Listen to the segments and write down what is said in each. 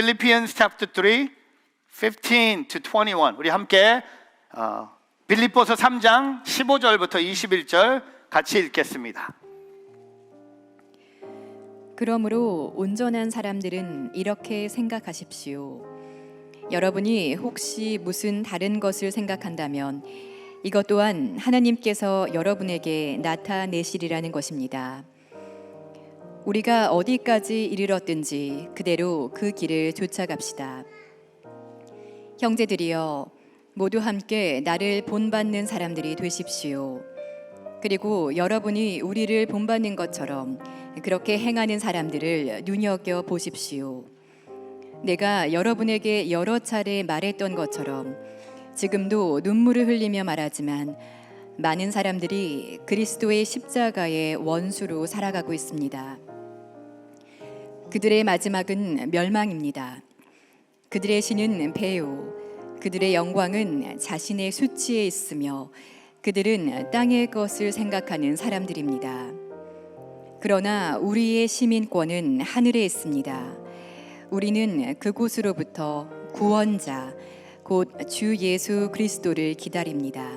Philippians chapter 3, 15 to 21. 우리 함께 빌립보서 3장 15절부터 21절 같이 읽겠습니다. 그러므로 온전한 사람들은 이렇게 생각하십시오. 여러분이 혹시 무슨 다른 것을 생각한다면 이것 또한 하나님께서 여러분에게 나타내시리라는 것입니다. 우리가 어디까지 이르렀든지 그대로 그 길을 쫓아갑시다. 형제들이여, 모두 함께 나를 본받는 사람들이 되십시오. 그리고 여러분이 우리를 본받는 것처럼 그렇게 행하는 사람들을 눈여겨 보십시오. 내가 여러분에게 여러 차례 말했던 것처럼 지금도 눈물을 흘리며 말하지만 많은 사람들이 그리스도의 십자가의 원수로 살아가고 있습니다. 그들의 마지막은 멸망입니다. 그들의 신은 배요, 그들의 영광은 자신의 수치에 있으며 그들은 땅의 것을 생각하는 사람들입니다. 그러나 우리의 시민권은 하늘에 있습니다. 우리는 그곳으로부터 구원자, 곧 주 예수 그리스도를 기다립니다.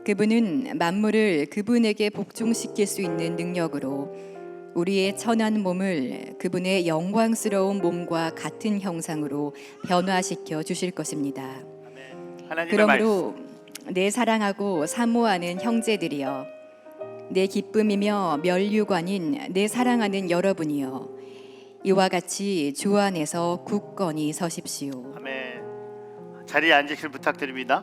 그분은 만물을 그분에게 복종시킬 수 있는 능력으로 우리의 천한 몸을 그분의 영광스러운 몸과 같은 형상으로 변화시켜 주실 것입니다. 그러므로 내 사랑하고 사모하는 형제들이여, 내 기쁨이며 면류관인 내 사랑하는 여러분이여, 이와 같이 주 안에서 굳건히 서십시오. 아멘. 자리에 앉으실 부탁드립니다.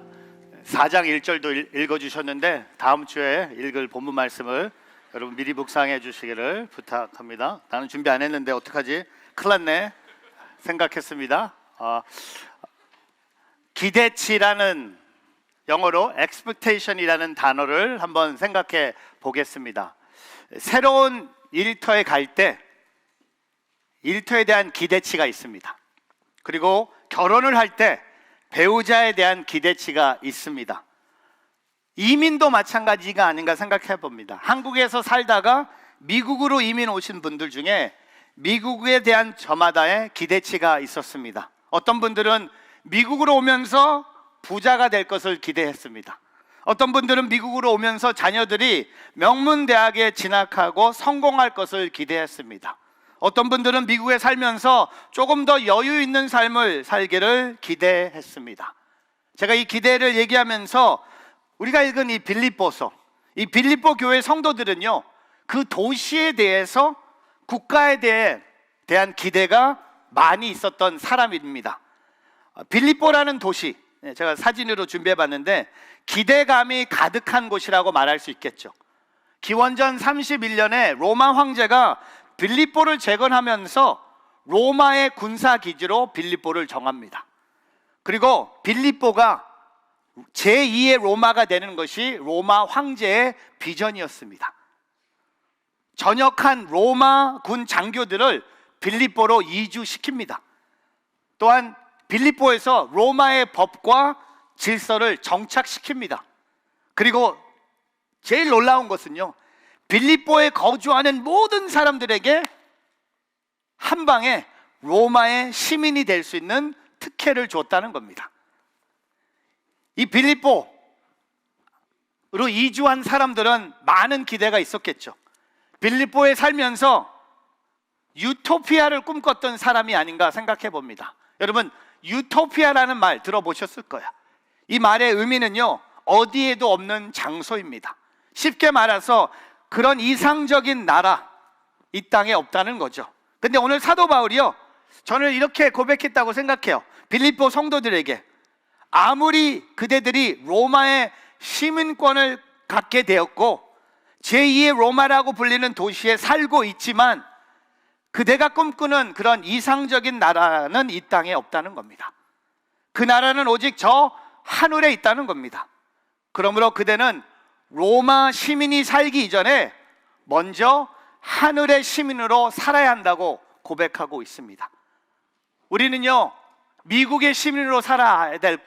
4장 1절도 읽어주셨는데 다음 주에 읽을 본문 말씀을 여러분 미리 묵상해 주시기를 부탁합니다. 나는 준비 안 했는데 어떡하지? 큰일 났네 생각했습니다. 기대치라는 영어로 expectation이라는 단어를 한번 생각해 보겠습니다. 새로운 일터에 갈 때 일터에 대한 기대치가 있습니다. 그리고 결혼을 할 때 배우자에 대한 기대치가 있습니다. 이민도 마찬가지가 아닌가 생각해 봅니다. 한국에서 살다가 미국으로 이민 오신 분들 중에 미국에 대한 저마다의 기대치가 있었습니다. 어떤 분들은 미국으로 오면서 부자가 될 것을 기대했습니다. 어떤 분들은 미국으로 오면서 자녀들이 명문대학에 진학하고 성공할 것을 기대했습니다. 어떤 분들은 미국에 살면서 조금 더 여유 있는 삶을 살기를 기대했습니다. 제가 이 기대를 얘기하면서 우리가 읽은 이 빌립보서, 이 빌립보 교회 성도들은요, 그 도시에 대해서 국가에 대한 기대가 많이 있었던 사람입니다. 빌립보라는 도시, 제가 사진으로 준비해 봤는데 기대감이 가득한 곳이라고 말할 수 있겠죠. 기원전 31년에 로마 황제가 빌립보를 재건하면서 로마의 군사기지로 빌립보를 정합니다. 그리고 빌립보가 제2의 로마가 되는 것이 로마 황제의 비전이었습니다. 전역한 로마 군 장교들을 빌립보로 이주시킵니다. 또한 빌립보에서 로마의 법과 질서를 정착시킵니다. 그리고 제일 놀라운 것은요, 빌립보에 거주하는 모든 사람들에게 한 방에 로마의 시민이 될 수 있는 특혜를 줬다는 겁니다. 이 빌립보로 이주한 사람들은 많은 기대가 있었겠죠. 빌립보에 살면서 유토피아를 꿈꿨던 사람이 아닌가 생각해 봅니다. 여러분, 유토피아라는 말 들어보셨을 거야. 이 말의 의미는요, 어디에도 없는 장소입니다. 쉽게 말해서 그런 이상적인 나라, 이 땅에 없다는 거죠. 근데 오늘 사도 바울이요, 저는 이렇게 고백했다고 생각해요. 빌립보 성도들에게 아무리 그대들이 로마의 시민권을 갖게 되었고 제2의 로마라고 불리는 도시에 살고 있지만 그대가 꿈꾸는 그런 이상적인 나라는 이 땅에 없다는 겁니다. 그 나라는 오직 저 하늘에 있다는 겁니다. 그러므로 그대는 로마 시민이 살기 이전에 먼저 하늘의 시민으로 살아야 한다고 고백하고 있습니다. 우리는요, 미국의 시민으로 살아야 될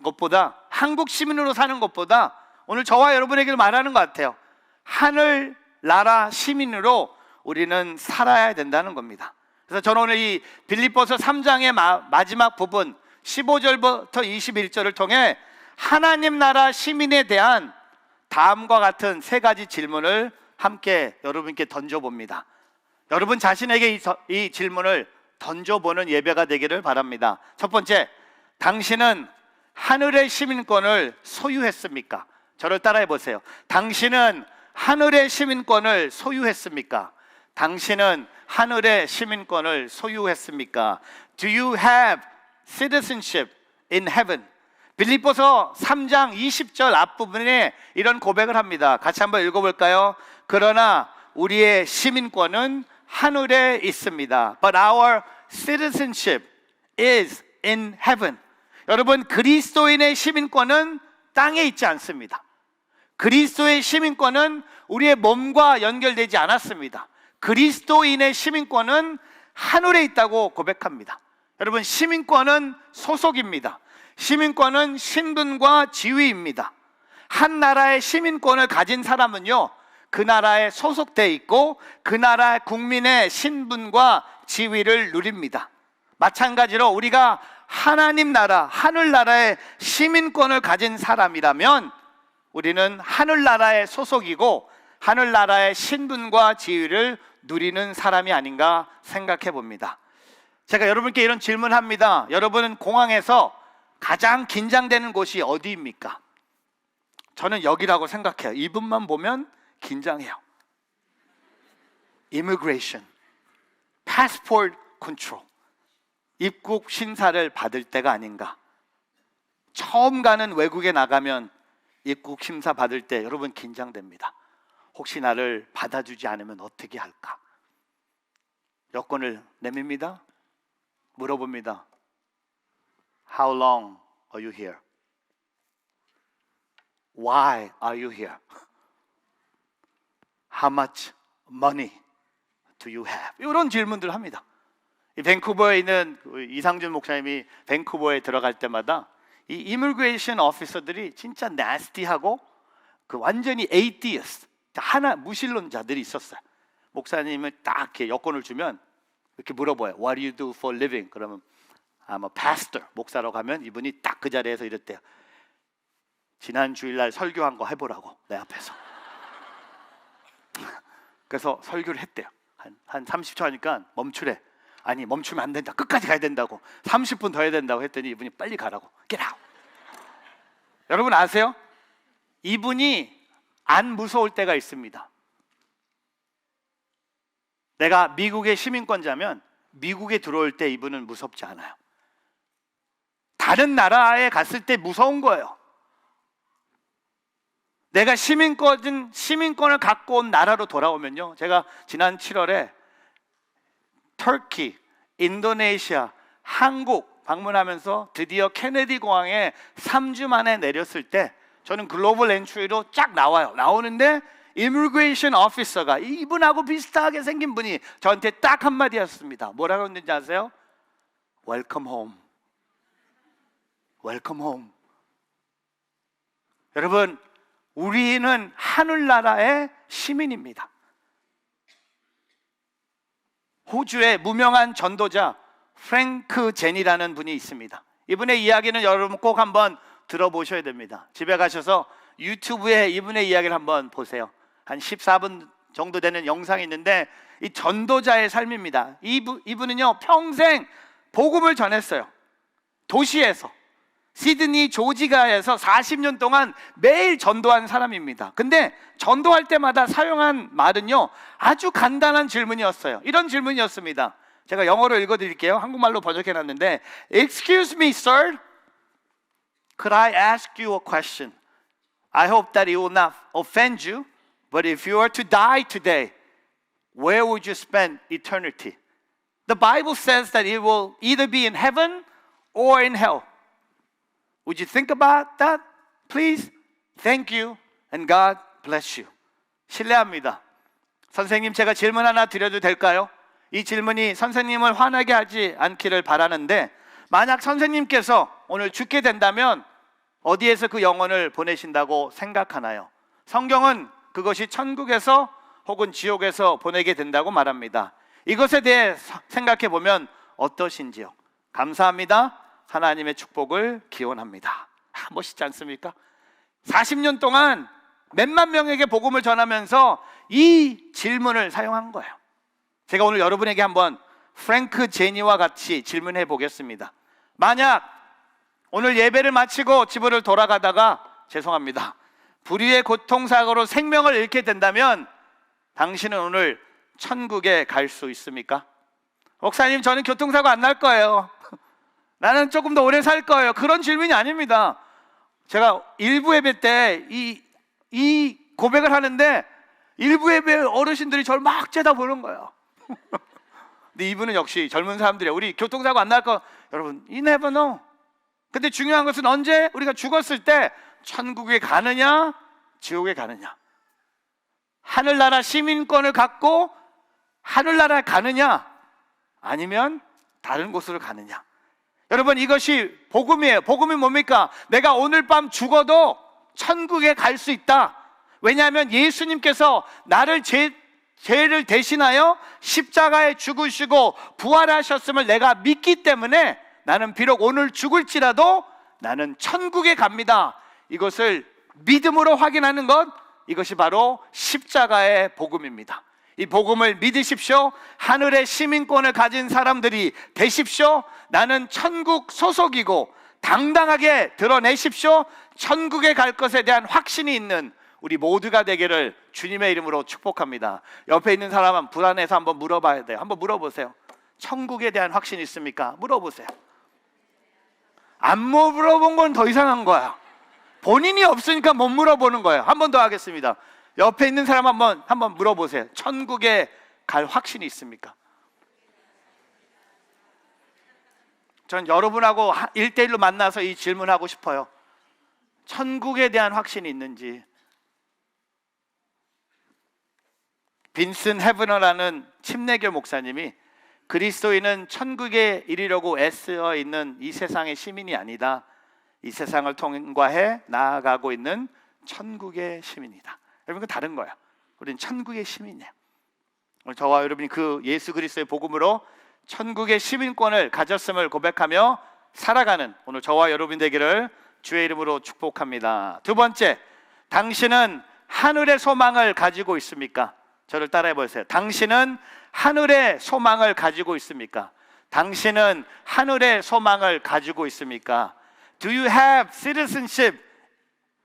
것보다, 한국 시민으로 사는 것보다 오늘 저와 여러분에게 말하는 것 같아요. 하늘 나라 시민으로 우리는 살아야 된다는 겁니다. 그래서 저는 오늘 이 빌립보서 3장의 마지막 부분 15절부터 21절을 통해 하나님 나라 시민에 대한 다음과 같은 세 가지 질문을 함께 여러분께 던져봅니다. 여러분 자신에게 이 질문을 던져보는 예배가 되기를 바랍니다. 첫 번째, 당신은 하늘의 시민권을 소유했습니까? 저를 따라해 보세요. 당신은 하늘의 시민권을 소유했습니까? 당신은 하늘의 시민권을 소유했습니까? Do you have citizenship in heaven? 빌립보서 3장 20절 앞부분에 이런 고백을 합니다. 같이 한번 읽어볼까요? 그러나 우리의 시민권은 하늘에 있습니다. But our citizenship is in heaven. 여러분, 그리스도인의 시민권은 땅에 있지 않습니다. 그리스도의 시민권은 우리의 몸과 연결되지 않았습니다. 그리스도인의 시민권은 하늘에 있다고 고백합니다. 여러분, 시민권은 소속입니다. 시민권은 신분과 지위입니다. 한 나라의 시민권을 가진 사람은요, 그 나라에 소속돼 있고 그 나라 국민의 신분과 지위를 누립니다. 마찬가지로 우리가 하나님 나라, 하늘나라의 시민권을 가진 사람이라면 우리는 하늘나라의 소속이고 하늘나라의 신분과 지위를 누리는 사람이 아닌가 생각해 봅니다. 제가 여러분께 이런 질문합니다. 여러분은 공항에서 가장 긴장되는 곳이 어디입니까? 저는 여기라고 생각해요. 이분만 보면 긴장해요. Immigration, Passport Control, 입국 심사를 받을 때가 아닌가. 처음 가는 외국에 나가면 입국 심사 받을 때 여러분 긴장됩니다. 혹시 나를 받아주지 않으면 어떻게 할까? 여권을 내밉니다. 물어봅니다. How long are you here? Why are you here? How much money do you have? 이런 질문들을 합니다. 이 밴쿠버에 있는 이상준 목사님이 밴쿠버에 들어갈 때마다 이 이미그레이션 오피서들이 진짜 나스티하고 그 완전히 에이티어스, 하나 무신론자들이 있었어요. 목사님을 딱 이렇게 여권을 주면 이렇게 물어봐요. What do you do for living? 그러면 I'm a pastor. 목사로 가면 이분이 딱 그 자리에서 이랬대요. 지난 주일날 설교한 거 해보라고 내 앞에서. 그래서 설교를 했대요. 한 30초 하니까 멈추래. 아니 멈추면 안 된다. 끝까지 가야 된다고. 30분 더 해야 된다고 했더니 이분이 빨리 가라고. Get out. 여러분 아세요? 이분이 안 무서울 때가 있습니다. 내가 미국의 시민권자면 미국에 들어올 때 이분은 무섭지 않아요. 다른 나라에 갔을 때 무서운 거예요. 내가 시민권을 갖고 온 나라로 돌아오면요, 제가 지난 7월에 터키, 인도네시아, 한국 방문하면서 드디어 케네디 공항에 3주 만에 내렸을 때 저는 글로벌 엔트리로 쫙 나와요. 나오는데 이미그레이션 오피서가 이분하고 비슷하게 생긴 분이 저한테 딱 한마디 하셨습니다. 뭐라고 했는지 아세요? Welcome home. Welcome home. 여러분, 우리는 하늘나라의 시민입니다. 호주의 무명한 전도자 프랭크 젠이라는 분이 있습니다. 이분의 이야기는 여러분 꼭 한번 들어보셔야 됩니다. 집에 가셔서 유튜브에 이분의 이야기를 한번 보세요. 한 14분 정도 되는 영상이 있는데 이 전도자의 삶입니다. 이분은요 평생 복음을 전했어요. 도시에서 시드니 조지가에서 40년 동안 매일 전도한 사람입니다. 근데 전도할 때마다 사용한 말은요 아주 간단한 질문이었어요. 이런 질문이었습니다. 제가 영어로 읽어드릴게요. 한국말로 번역해놨는데 Excuse me, sir. Could I ask you a question? I hope that it will not offend you. But if you were to die today, where would you spend eternity? The Bible says that it will either be in heaven or in hell. Would you think about that? Please? Thank you and God bless you. 실례합니다. 선생님, 제가 질문 하나 드려도 될까요? 이 질문이 선생님을 화나게 하지 않기를 바라는데 만약 선생님께서 오늘 죽게 된다면 어디에서 그 영혼을 보내신다고 생각하나요? 성경은 그것이 천국에서 혹은 지옥에서 보내게 된다고 말합니다. 이것에 대해 생각해 보면 어떠신지요? 감사합니다. 하나님의 축복을 기원합니다. 멋있지 않습니까? 40년 동안 몇만 명에게 복음을 전하면서 이 질문을 사용한 거예요. 제가 오늘 여러분에게 한번 프랭크 제니와 같이 질문해 보겠습니다. 만약 오늘 예배를 마치고 집으로 돌아가다가 죄송합니다, 불의의 고통사고로 생명을 잃게 된다면 당신은 오늘 천국에 갈 수 있습니까? 목사님, 저는 교통사고 안 날 거예요. 나는 조금 더 오래 살 거예요. 그런 질문이 아닙니다. 제가 일부 예배 때 이 고백을 하는데 일부 예배 어르신들이 저를 막 쳐다보는 거예요. 근데 이분은 역시 젊은 사람들이에요. 우리 교통사고 안 날 거, 여러분, you never know. 근데 중요한 것은 언제 우리가 죽었을 때 천국에 가느냐 지옥에 가느냐, 하늘나라 시민권을 갖고 하늘나라에 가느냐 아니면 다른 곳으로 가느냐. 여러분, 이것이 복음이에요. 복음이 뭡니까? 내가 오늘 밤 죽어도 천국에 갈 수 있다. 왜냐하면 예수님께서 나를 죄를 대신하여 십자가에 죽으시고 부활하셨음을 내가 믿기 때문에 나는 비록 오늘 죽을지라도 나는 천국에 갑니다. 이것을 믿음으로 확인하는 것, 이것이 바로 십자가의 복음입니다. 이 복음을 믿으십시오. 하늘의 시민권을 가진 사람들이 되십시오. 나는 천국 소속이고 당당하게 드러내십시오. 천국에 갈 것에 대한 확신이 있는 우리 모두가 되기를 주님의 이름으로 축복합니다. 옆에 있는 사람은 불안해서 한번 물어봐야 돼요. 한번 물어보세요. 천국에 대한 확신이 있습니까? 물어보세요. 안 물어본 건 더 이상한 거야. 본인이 없으니까 못 물어보는 거예요. 한 번 더 하겠습니다. 옆에 있는 사람 한번 물어보세요. 천국에 갈 확신이 있습니까? 전 여러분하고 1대1로 만나서 이 질문하고 싶어요. 천국에 대한 확신이 있는지. 빈슨 헤브너라는 침례교 목사님이 그리스도인은 천국에 이르려고 애쓰어 있는 이 세상의 시민이 아니다. 이 세상을 통과해 나아가고 있는 천국의 시민이다. 여러분, 그 다른 거야. 우리는 천국의 시민이에요. 오늘 저와 여러분이 그 예수 그리스도의 복음으로 천국의 시민권을 가졌음을 고백하며 살아가는 오늘 저와 여러분 되기를 주의 이름으로 축복합니다. 두 번째, 당신은 하늘의 소망을 가지고 있습니까? 저를 따라해 보세요. 당신은 하늘의 소망을 가지고 있습니까? 당신은 하늘의 소망을 가지고 있습니까? Do you have citizenship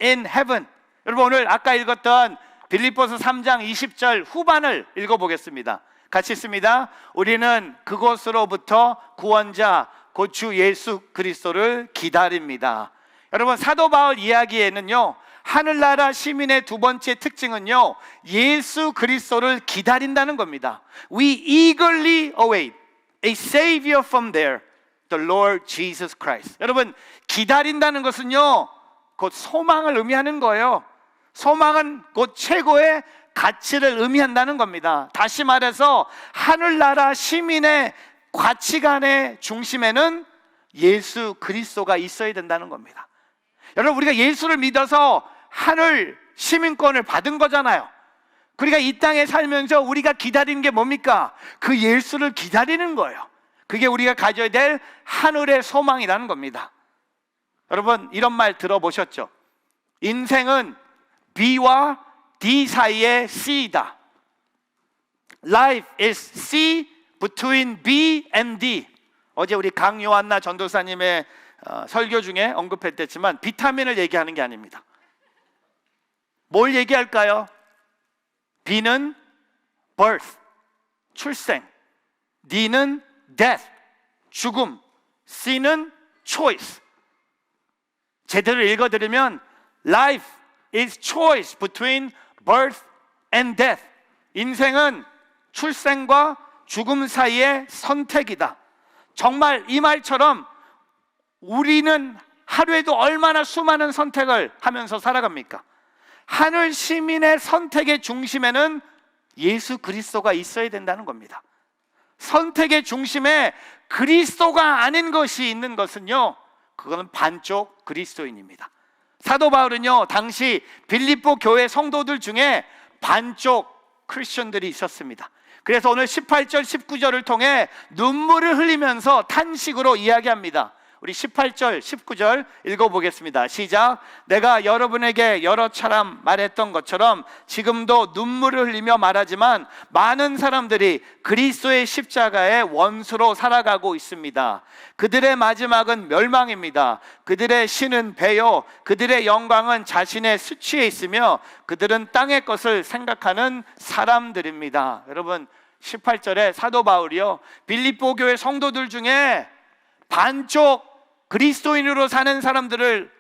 in heaven? 여러분, 오늘 아까 읽었던 빌립보서 3장 20절 후반을 읽어보겠습니다. 같이 읽습니다. 우리는 그곳으로부터 구원자 곧 주 예수 그리스도를 기다립니다. 여러분, 사도 바울 이야기에는요, 하늘나라 시민의 두 번째 특징은요, 예수 그리스도를 기다린다는 겁니다. We eagerly await a savior from there, the Lord Jesus Christ. 여러분, 기다린다는 것은요, 곧 소망을 의미하는 거예요. 소망은 곧 최고의 가치를 의미한다는 겁니다. 다시 말해서 하늘나라 시민의 가치관의 중심에는 예수 그리스도가 있어야 된다는 겁니다. 여러분, 우리가 예수를 믿어서 하늘 시민권을 받은 거잖아요. 그러니까 이 땅에 살면서 우리가 기다리는 게 뭡니까? 그 예수를 기다리는 거예요. 그게 우리가 가져야 될 하늘의 소망이라는 겁니다. 여러분, 이런 말 들어보셨죠? 인생은 B와 D 사이의 C이다. Life is C between B and D. 어제 우리 강요한나 전도사님의 설교 중에 언급했댔지만 비타민을 얘기하는 게 아닙니다. 뭘 얘기할까요? B는 birth, 출생, D는 death, 죽음, C는 choice. 제대로 읽어드리면 Life is choice between birth and death. 인생은 출생과 죽음 사이의 선택이다. 정말 이 말처럼 우리는 하루에도 얼마나 수많은 선택을 하면서 살아갑니까? 하늘 시민의 선택의 중심에는 예수 그리스도가 있어야 된다는 겁니다. 선택의 중심에 그리스도가 아닌 것이 있는 것은요, 그거는 반쪽 그리스도인입니다. 사도 바울은요, 당시 빌립보 교회 성도들 중에 반쪽 크리스천들이 있었습니다. 그래서 오늘 18절, 19절을 통해 눈물을 흘리면서 탄식으로 이야기합니다. 우리 18절, 19절 읽어보겠습니다. 시작. 내가 여러분에게 여러 차례 말했던 것처럼 지금도 눈물을 흘리며 말하지만 많은 사람들이 그리스도의 십자가의 원수로 살아가고 있습니다. 그들의 마지막은 멸망입니다. 그들의 신은 배요, 그들의 영광은 자신의 수치에 있으며 그들은 땅의 것을 생각하는 사람들입니다. 여러분, 18절에 사도 바울이요, 빌립보 교회 성도들 중에 반쪽 그리스도인으로 사는 사람들을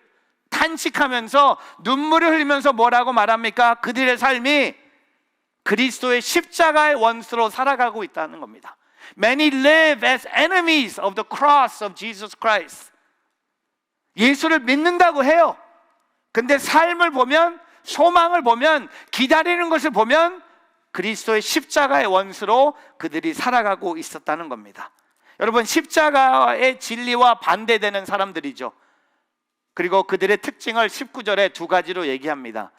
탄식하면서 눈물을 흘리면서 뭐라고 말합니까? 그들의 삶이 그리스도의 십자가의 원수로 살아가고 있다는 겁니다. Many live as enemies of the cross of Jesus Christ. 예수를 믿는다고 해요. 근데 삶을 보면, 소망을 보면, 기다리는 것을 보면 그리스도의 십자가의 원수로 그들이 살아가고 있었다는 겁니다. 여러분, 십자가의 진리와 반대되는 사람들이죠. 그리고 그들의 특징을 19절에 두 가지로 얘기합니다.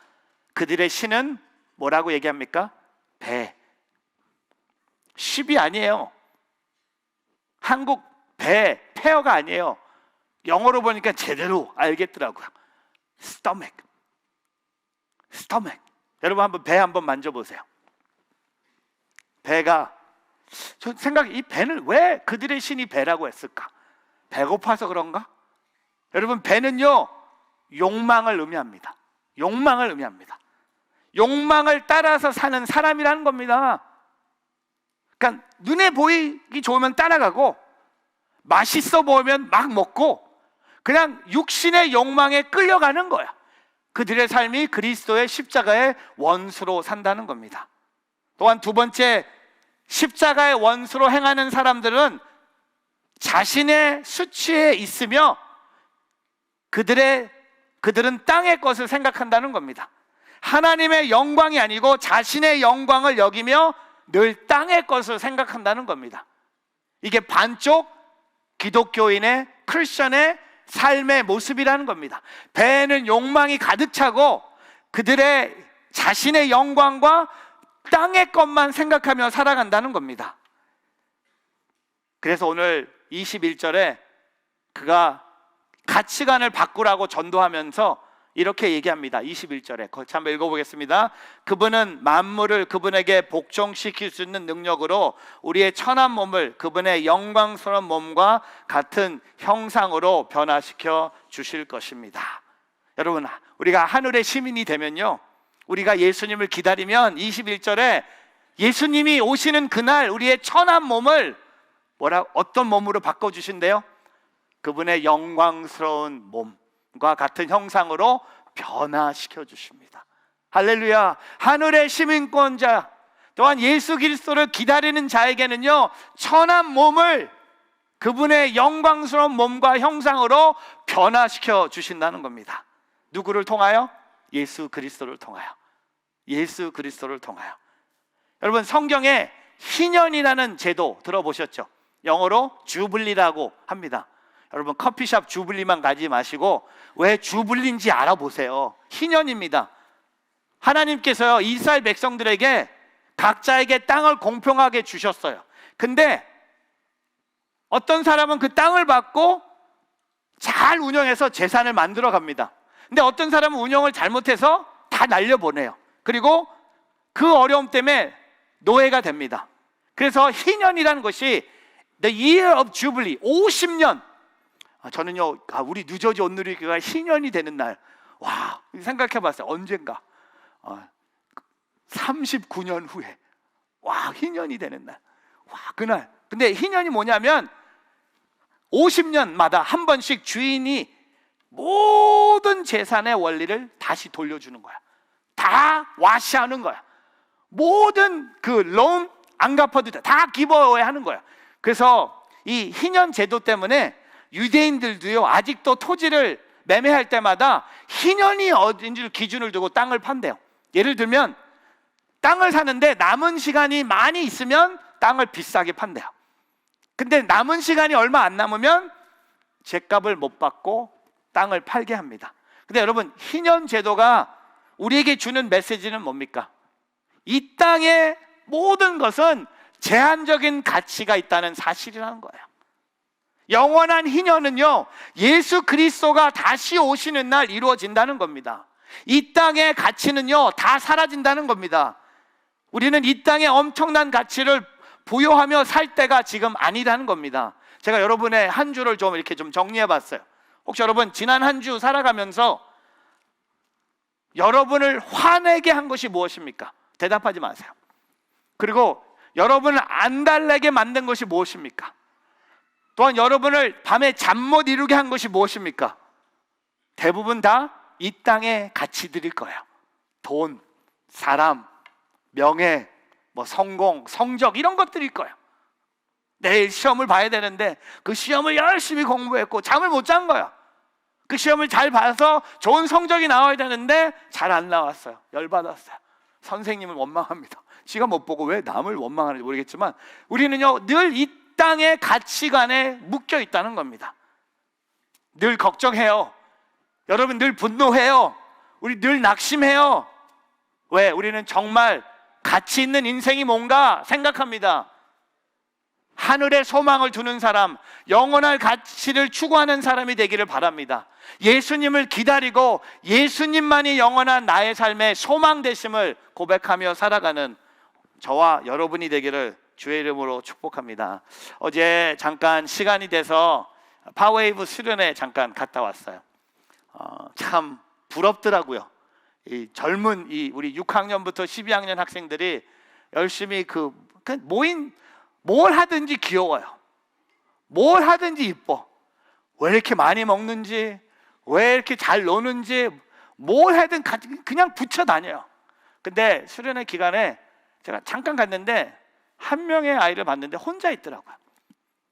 그들의 신은 뭐라고 얘기합니까? 배. 쉽이 아니에요. 한국 배, 페어가 아니에요. 영어로 보니까 제대로 알겠더라고요. stomach. 여러분, 한번 배 한번 만져보세요. 배가, 저 생각, 이 배는 왜 그들의 신이 배라고 했을까? 배고파서 그런가? 여러분, 배는요, 욕망을 의미합니다. 욕망을 따라서 사는 사람이라는 겁니다. 그러니까 눈에 보이기 좋으면 따라가고, 맛있어 보이면 막 먹고, 그냥 육신의 욕망에 끌려가는 거야. 그들의 삶이 그리스도의 십자가의 원수로 산다는 겁니다. 또한 두 번째, 십자가의 원수로 행하는 사람들은 자신의 수치에 있으며 그들은 땅의 것을 생각한다는 겁니다. 하나님의 영광이 아니고 자신의 영광을 여기며 늘 땅의 것을 생각한다는 겁니다. 이게 반쪽 기독교인의, 크리스천의 삶의 모습이라는 겁니다. 배에는 욕망이 가득 차고 그들의 자신의 영광과 땅의 것만 생각하며 살아간다는 겁니다. 그래서 오늘 21절에 그가 가치관을 바꾸라고 전도하면서 이렇게 얘기합니다. 21절에 같이 한번 읽어보겠습니다. 그분은 만물을 그분에게 복종시킬 수 있는 능력으로 우리의 천한 몸을 그분의 영광스러운 몸과 같은 형상으로 변화시켜 주실 것입니다. 여러분, 우리가 하늘의 시민이 되면요, 우리가 예수님을 기다리면 21절에 예수님이 오시는 그날 우리의 천한 몸을 어떤 몸으로 바꿔주신대요? 그분의 영광스러운 몸과 같은 형상으로 변화시켜 주십니다. 할렐루야. 하늘의 시민권자 또한 예수 그리스도를 기다리는 자에게는요, 천한 몸을 그분의 영광스러운 몸과 형상으로 변화시켜 주신다는 겁니다. 누구를 통하여? 예수 그리스도를 통하여. 여러분, 성경에 희년이라는 제도 들어보셨죠? 영어로 주블리라고 합니다. 여러분, 커피숍 주블리만 가지 마시고 왜 주블리인지 알아보세요. 희년입니다. 하나님께서요, 이스라엘 백성들에게 각자에게 땅을 공평하게 주셨어요. 근데 어떤 사람은 그 땅을 받고 잘 운영해서 재산을 만들어 갑니다. 근데 어떤 사람은 운영을 잘못해서 다 날려보내요. 그리고 그 어려움 때문에 노예가 됩니다. 그래서 희년이라는 것이 The year of Jubilee, 50년. 저는요, 우리 뉴저지 온누리교회가 희년이 되는 날, 와, 생각해 봤어요. 언젠가 39년 후에 와, 희년이 되는 날, 와, 그날. 근데 희년이 뭐냐면 50년마다 한 번씩 주인이 모든 재산의 원리를 다시 돌려주는 거야. 다 와시하는 거야. 모든 그 론 안 갚아도 다 기버웨이 하는 거야. 그래서 이 희년 제도 때문에 유대인들도요, 아직도 토지를 매매할 때마다 희년이 어딘지를 기준을 두고 땅을 판대요. 예를 들면 땅을 사는데 남은 시간이 많이 있으면 땅을 비싸게 판대요. 근데 남은 시간이 얼마 안 남으면 죗값을 못 받고 땅을 팔게 합니다. 근데 여러분, 희년 제도가 우리에게 주는 메시지는 뭡니까? 이 땅의 모든 것은 제한적인 가치가 있다는 사실이라는 거예요. 영원한 희년은요, 예수 그리스도가 다시 오시는 날 이루어진다는 겁니다. 이 땅의 가치는요, 다 사라진다는 겁니다. 우리는 이 땅에 엄청난 가치를 부여하며 살 때가 지금 아니라는 겁니다. 제가 여러분의 한 주를 좀 이렇게 좀 정리해 봤어요. 혹시 여러분 지난 한 주 살아가면서 여러분을 화내게 한 것이 무엇입니까? 대답하지 마세요. 그리고 여러분을 안달나게 만든 것이 무엇입니까? 또한 여러분을 밤에 잠 못 이루게 한 것이 무엇입니까? 대부분 다 이 땅의 가치들일 거예요. 돈, 사람, 명예, 성공, 성적 이런 것들일 거예요. 내일 시험을 봐야 되는데 그 시험을 열심히 공부했고 잠을 못 잔 거예요. 그 시험을 잘 봐서 좋은 성적이 나와야 되는데 잘 안 나왔어요. 열받았어요. 선생님을 원망합니다. 지가 못 보고 왜 남을 원망하는지 모르겠지만 우리는요, 늘 이 땅의 가치관에 묶여 있다는 겁니다. 늘 걱정해요. 여러분 늘 분노해요. 우리 늘 낙심해요. 왜? 우리는 정말 가치 있는 인생이 뭔가 생각합니다. 하늘에 소망을 두는 사람, 영원한 가치를 추구하는 사람이 되기를 바랍니다. 예수님을 기다리고 예수님만이 영원한 나의 삶의 소망 되심을 고백하며 살아가는 저와 여러분이 되기를 주의 이름으로 축복합니다. 어제 잠깐 시간이 돼서 파웨이브 수련회 잠깐 갔다 왔어요. 참 부럽더라고요. 이 젊은 우리 6학년부터 12학년 학생들이 열심히 뭘 하든지 귀여워요. 뭘 하든지 이뻐. 왜 이렇게 많이 먹는지, 왜 이렇게 잘 노는지, 뭘 하든 그냥 붙여 다녀요. 근데 수련회 기간에 제가 잠깐 갔는데 한 명의 아이를 봤는데 혼자 있더라고요.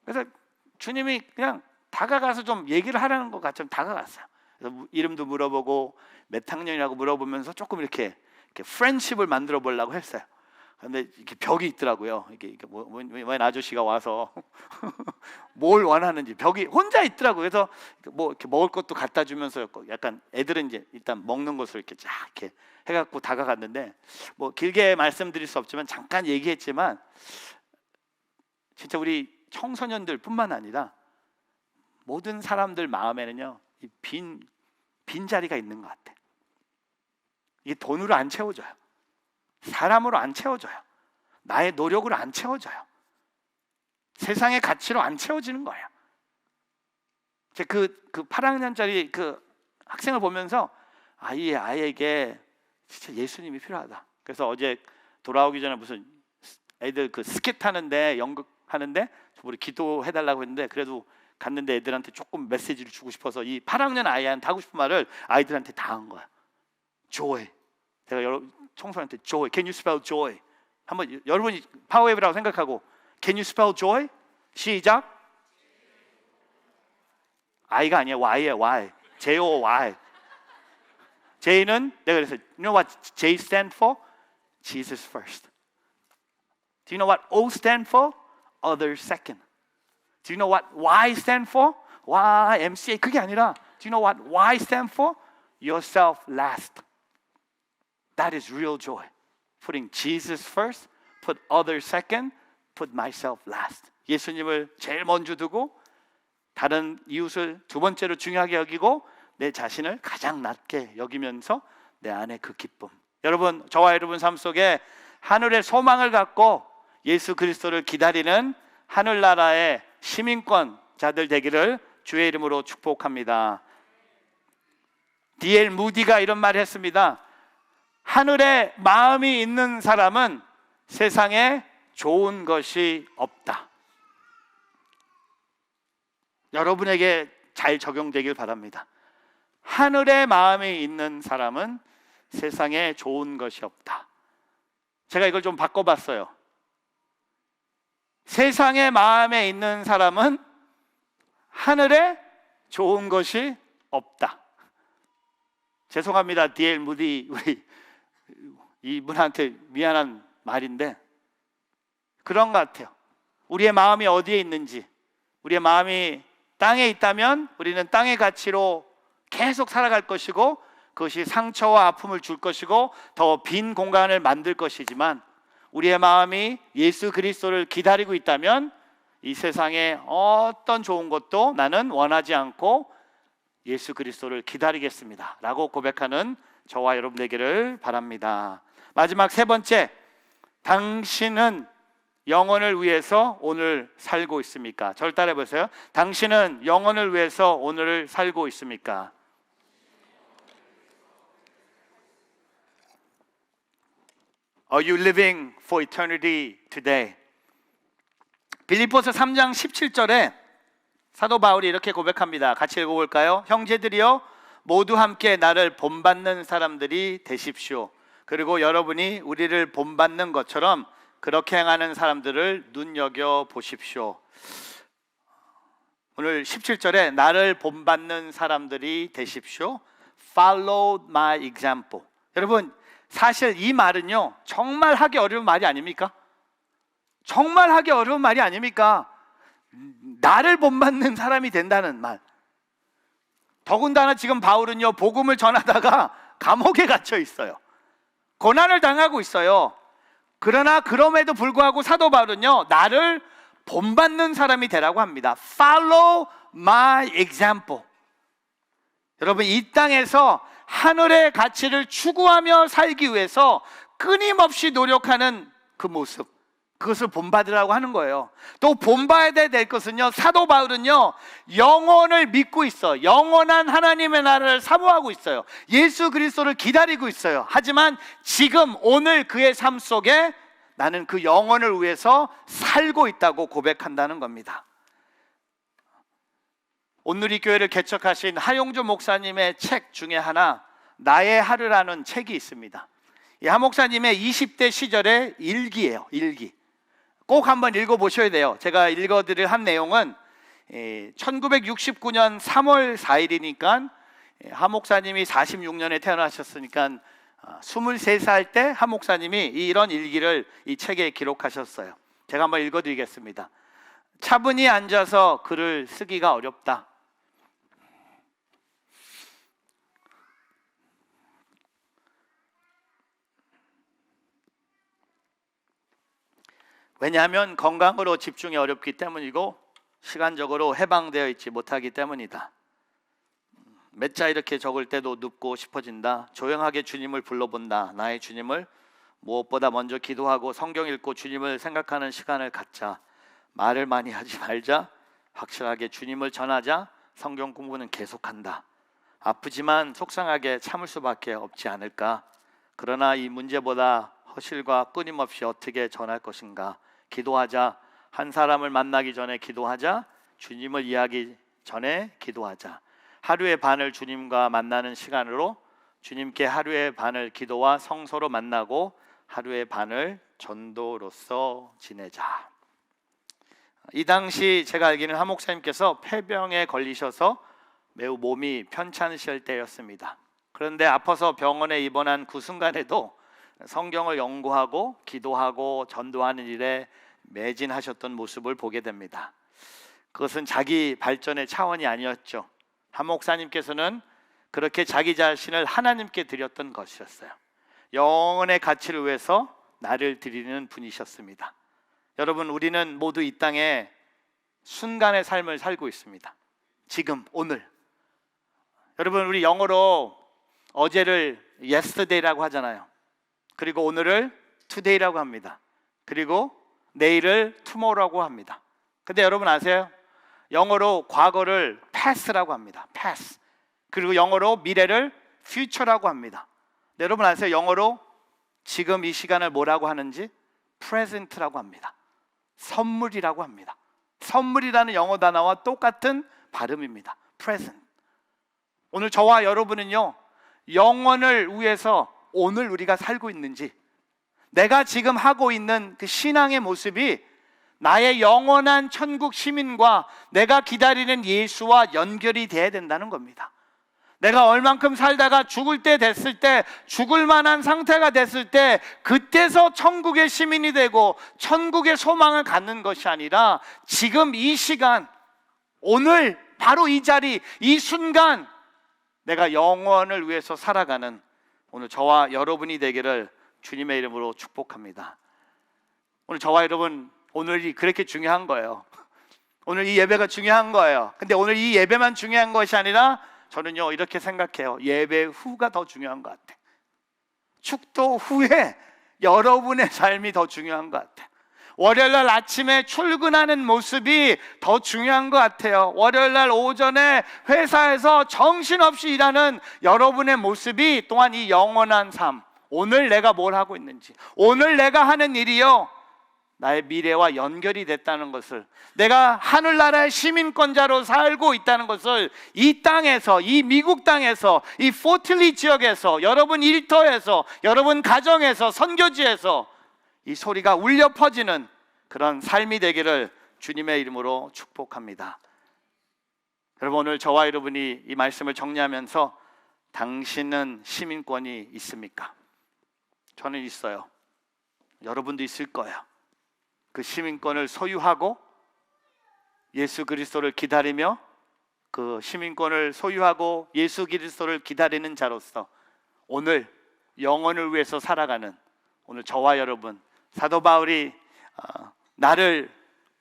그래서 주님이 그냥 다가가서 좀 얘기를 하라는 것 같이 다가갔어요. 그래서 이름도 물어보고 몇 학년이라고 물어보면서 조금 이렇게 프렌십을 만들어 보려고 했어요. 근데 이렇게 벽이 있더라고요. 이게 웬 아저씨가 와서 뭘 원하는지 벽이 혼자 있더라고요. 그래서 이렇게 먹을 것도 갖다 주면서 약간 애들은 이제 일단 먹는 것을 이렇게 쫙 이렇게 해갖고 다가갔는데 길게 말씀드릴 수 없지만 잠깐 얘기했지만 진짜 우리 청소년들뿐만 아니라 모든 사람들 마음에는요, 이 빈 자리가 있는 것 같아. 이게 돈으로 안 채워져요. 사람으로 안 채워져요. 나의 노력으로 안 채워져요. 세상의 가치로 안 채워지는 거예요. 제 그 8학년짜리 그 학생을 보면서 이 아이에게 진짜 예수님이 필요하다. 그래서 어제 돌아오기 전에 무슨 애들 스케 타는데 연극하는데 우리 기도해달라고 했는데 그래도 갔는데 애들한테 조금 메시지를 주고 싶어서 이 8학년 아이한테 하고 싶은 말을 아이들한테 다 한 거야. joy. 제가 청소년한테 joy. Can you spell joy? 한번 여러분이 파워웨이브라고 생각하고 Can you spell joy? 시작. I가 아니야. Y예요. Y. J-O-Y. J는 내가 그래서 You know what J stand for? Jesus first. Do you know what O stand for? Others second. Do you know what Y stand for? YMCA. 그게 아니라 Do you know what Y stand for? Yourself last. That is real joy. Putting Jesus first, put others second, put myself last. 예수님을 제일 먼저 두고 다른 이웃을 두 번째로 중요하게 여기고 내 자신을 가장 낮게 여기면서 내 안에 그 기쁨. 여러분, 저와 여러분 삶 속에 하늘의 소망을 갖고 예수 그리스도를 기다리는 하늘나라의 시민권자들 되기를 주의 이름으로 축복합니다. D.L. 무디가 이런 말을 했습니다. 하늘에 마음이 있는 사람은 세상에 좋은 것이 없다. 여러분에게 잘 적용되길 바랍니다. 하늘에 마음이 있는 사람은 세상에 좋은 것이 없다. 제가 이걸 좀 바꿔봤어요. 세상에 마음에 있는 사람은 하늘에 좋은 것이 없다. 죄송합니다. D.L. 무디 우리 이분한테 미안한 말인데 그런 것 같아요. 우리의 마음이 어디에 있는지, 우리의 마음이 땅에 있다면 우리는 땅의 가치로 계속 살아갈 것이고 그것이 상처와 아픔을 줄 것이고 더 빈 공간을 만들 것이지만, 우리의 마음이 예수 그리스도를 기다리고 있다면 이 세상에 어떤 좋은 것도 나는 원하지 않고 예수 그리스도를 기다리겠습니다 라고 고백하는 저와 여러분 되기를 바랍니다. 마지막 세 번째, 당신은 영혼을 위해서 오늘 살고 있습니까? 저를 따라해 보세요. 당신은 영혼을 위해서 오늘을 살고 있습니까? Are you living for eternity today? 빌립보서 3장 17절에 사도 바울이 이렇게 고백합니다. 같이 읽어볼까요? 형제들이여, 모두 함께 나를 본받는 사람들이 되십시오. 그리고 여러분이 우리를 본받는 것처럼 그렇게 행하는 사람들을 눈여겨 보십시오. 오늘 17절에 나를 본받는 사람들이 되십시오. Follow my example. 여러분, 사실 이 말은요, 정말 하기 어려운 말이 아닙니까? 정말 하기 어려운 말이 아닙니까? 나를 본받는 사람이 된다는 말. 더군다나 지금 바울은요, 복음을 전하다가 감옥에 갇혀 있어요. 고난을 당하고 있어요. 그러나 그럼에도 불구하고 사도 바울은요, 나를 본받는 사람이 되라고 합니다. Follow my example. 여러분, 이 땅에서 하늘의 가치를 추구하며 살기 위해서 끊임없이 노력하는 그 모습, 그것을 본받으라고 하는 거예요. 또 본받아야 될 것은요, 사도 바울은요, 영원을 믿고 있어. 영원한 하나님의 나라를 사모하고 있어요. 예수 그리스도를 기다리고 있어요. 하지만 지금 오늘 그의 삶 속에 나는 그 영혼을 위해서 살고 있다고 고백한다는 겁니다. 온누리교회를 개척하신 하용주 목사님의 책 중에 하나, 나의 하루라는 책이 있습니다. 이 하 목사님의 20대 시절의 일기예요. 일기. 꼭 한번 읽어보셔야 돼요. 제가 읽어드릴 한 내용은 1969년 3월 4일이니까 하 목사님이 46년에 태어나셨으니까 23살 때 하 목사님이 이런 일기를 이 책에 기록하셨어요. 제가 한번 읽어드리겠습니다. 차분히 앉아서 글을 쓰기가 어렵다. 왜냐하면 건강으로 집중이 어렵기 때문이고 시간적으로 해방되어 있지 못하기 때문이다. 몇 자 이렇게 적을 때도 눕고 싶어진다. 조용하게 주님을 불러본다. 나의 주님을 무엇보다 먼저 기도하고 성경 읽고 주님을 생각하는 시간을 갖자. 말을 많이 하지 말자. 확실하게 주님을 전하자. 성경 공부는 계속한다. 아프지만 속상하게 참을 수밖에 없지 않을까. 그러나 이 문제보다 허실과 끊임없이 어떻게 전할 것인가. 기도하자. 한 사람을 만나기 전에 기도하자. 주님을 이해하기 전에 기도하자. 하루의 반을 주님과 만나는 시간으로 주님께 하루의 반을 기도와 성서로 만나고 하루의 반을 전도로서 지내자. 이 당시 제가 알기는 하 목사님께서 폐병에 걸리셔서 매우 몸이 편찮으실 때였습니다. 그런데 아파서 병원에 입원한 그 순간에도 성경을 연구하고 기도하고 전도하는 일에 매진하셨던 모습을 보게 됩니다. 그것은 자기 발전의 차원이 아니었죠. 하 목사님께서는 그렇게 자기 자신을 하나님께 드렸던 것이었어요. 영혼의 가치를 위해서 나를 드리는 분이셨습니다. 여러분, 우리는 모두 이 땅에 순간의 삶을 살고 있습니다. 지금, 오늘. 여러분, 우리 영어로 어제를 yesterday라고 하잖아요. 그리고 오늘을 today라고 합니다. 그리고 내일을 tomorrow라고 합니다. 근데 여러분 아세요? 영어로 과거를 past라고 합니다. past. 그리고 영어로 미래를 future라고 합니다. 근데 여러분 아세요? 영어로 지금 이 시간을 뭐라고 하는지? present라고 합니다. 선물이라고 합니다. 선물이라는 영어 단어와 똑같은 발음입니다. present. 오늘 저와 여러분은요, 영혼을 위해서 오늘 우리가 살고 있는지, 내가 지금 하고 있는 그 신앙의 모습이 나의 영원한 천국 시민과 내가 기다리는 예수와 연결이 돼야 된다는 겁니다. 내가 얼만큼 살다가 죽을 때 됐을 때, 죽을 만한 상태가 됐을 때, 그때서 천국의 시민이 되고 천국의 소망을 갖는 것이 아니라 지금 이 시간, 오늘 바로 이 자리, 이 순간 내가 영원을 위해서 살아가는 오늘 저와 여러분이 되기를 주님의 이름으로 축복합니다. 오늘 저와 여러분, 오늘이 그렇게 중요한 거예요. 오늘 이 예배가 중요한 거예요. 근데 오늘 이 예배만 중요한 것이 아니라 저는요 이렇게 생각해요. 예배 후가 더 중요한 것 같아요. 축도 후에 여러분의 삶이 더 중요한 것 같아요. 월요일날 아침에 출근하는 모습이 더 중요한 것 같아요. 월요일날 오전에 회사에서 정신없이 일하는 여러분의 모습이 또한 이 영원한 삶, 오늘 내가 뭘 하고 있는지, 오늘 내가 하는 일이요 나의 미래와 연결이 됐다는 것을, 내가 하늘나라의 시민권자로 살고 있다는 것을 이 땅에서, 이 미국 땅에서, 이 포틀리 지역에서, 여러분 일터에서, 여러분 가정에서, 선교지에서 이 소리가 울려 퍼지는 그런 삶이 되기를 주님의 이름으로 축복합니다. 여러분, 오늘 저와 여러분이 이 말씀을 정리하면서 당신은 시민권이 있습니까? 저는 있어요. 여러분도 있을 거예요. 그 시민권을 소유하고 예수 그리스도를 기다리며 그 시민권을 소유하고 예수 그리스도를 기다리는 자로서 오늘 영혼을 위해서 살아가는 오늘 저와 여러분, 사도 바울이 나를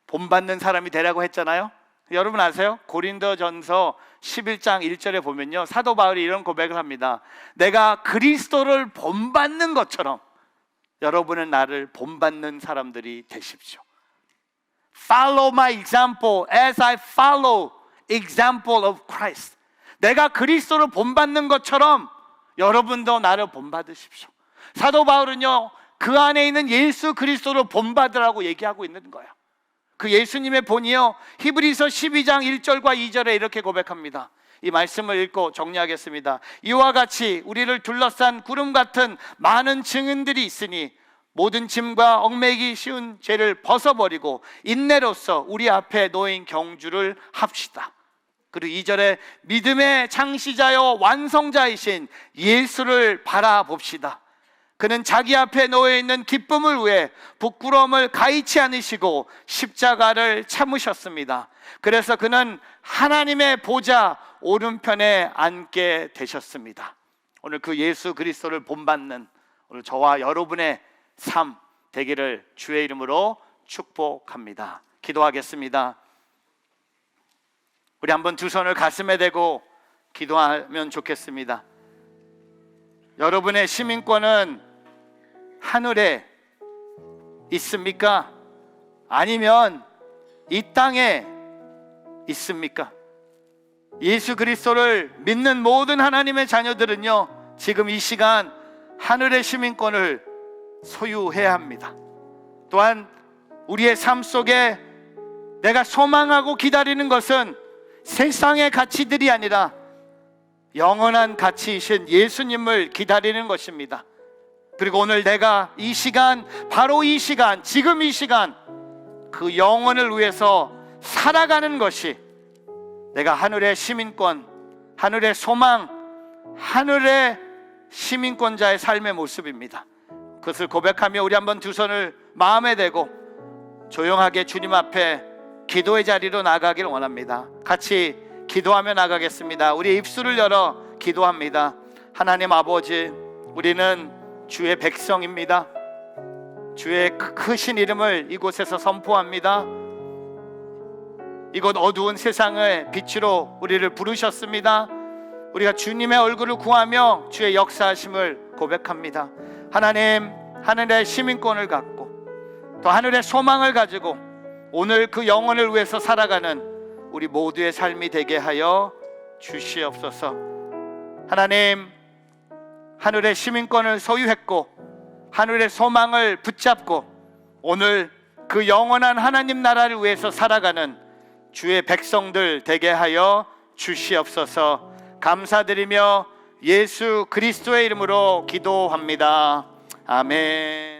본받는 사람이 되라고 했잖아요. 여러분 아세요? 고린도전서 11장 1절에 보면요, 사도 바울이 이런 고백을 합니다. 내가 그리스도를 본받는 것처럼 여러분은 나를 본받는 사람들이 되십시오. Follow my example as I follow example of Christ. 내가 그리스도를 본받는 것처럼 여러분도 나를 본받으십시오. 사도 바울은요 그 안에 있는 예수 그리스도를 본받으라고 얘기하고 있는 거예요. 그 예수님의 본이요 히브리서 12장 1절과 2절에 이렇게 고백합니다. 이 말씀을 읽고 정리하겠습니다. 이와 같이 우리를 둘러싼 구름 같은 많은 증인들이 있으니 모든 짐과 얽매이기 쉬운 죄를 벗어버리고 인내로서 우리 앞에 놓인 경주를 합시다. 그리고 2절에 믿음의 창시자요 완성자이신 예수를 바라봅시다. 그는 자기 앞에 놓여있는 기쁨을 위해 부끄러움을 가이치 않으시고 십자가를 참으셨습니다. 그래서 그는 하나님의 보좌 오른편에 앉게 되셨습니다. 오늘 그 예수 그리스도를 본받는 오늘 저와 여러분의 삶 되기를 주의 이름으로 축복합니다. 기도하겠습니다. 우리 한번 두 손을 가슴에 대고 기도하면 좋겠습니다. 여러분의 시민권은 하늘에 있습니까? 아니면 이 땅에 있습니까? 예수 그리스도를 믿는 모든 하나님의 자녀들은요 지금 이 시간 하늘의 시민권을 소유해야 합니다. 또한 우리의 삶 속에 내가 소망하고 기다리는 것은 세상의 가치들이 아니라 영원한 가치이신 예수님을 기다리는 것입니다. 그리고 오늘 내가 이 시간, 바로 이 시간, 지금 이 시간 그 영혼을 위해서 살아가는 것이 내가 하늘의 시민권, 하늘의 소망, 하늘의 시민권자의 삶의 모습입니다. 그것을 고백하며 우리 한번 두 손을 마음에 대고 조용하게 주님 앞에 기도의 자리로 나가길 원합니다. 같이 기도하며 나가겠습니다. 우리 입술을 열어 기도합니다. 하나님 아버지, 우리는 주의 백성입니다. 주의 크신 이름을 이곳에서 선포합니다. 이곳 어두운 세상의 빛으로 우리를 부르셨습니다. 우리가 주님의 얼굴을 구하며 주의 역사하심을 고백합니다. 하나님, 하늘의 시민권을 갖고 또 하늘의 소망을 가지고 오늘 그 영혼을 위해서 살아가는 우리 모두의 삶이 되게 하여 주시옵소서. 하나님, 하늘의 시민권을 소유했고 하늘의 소망을 붙잡고 오늘 그 영원한 하나님 나라를 위해서 살아가는 주의 백성들 되게 하여 주시옵소서. 감사드리며 예수 그리스도의 이름으로 기도합니다. 아멘.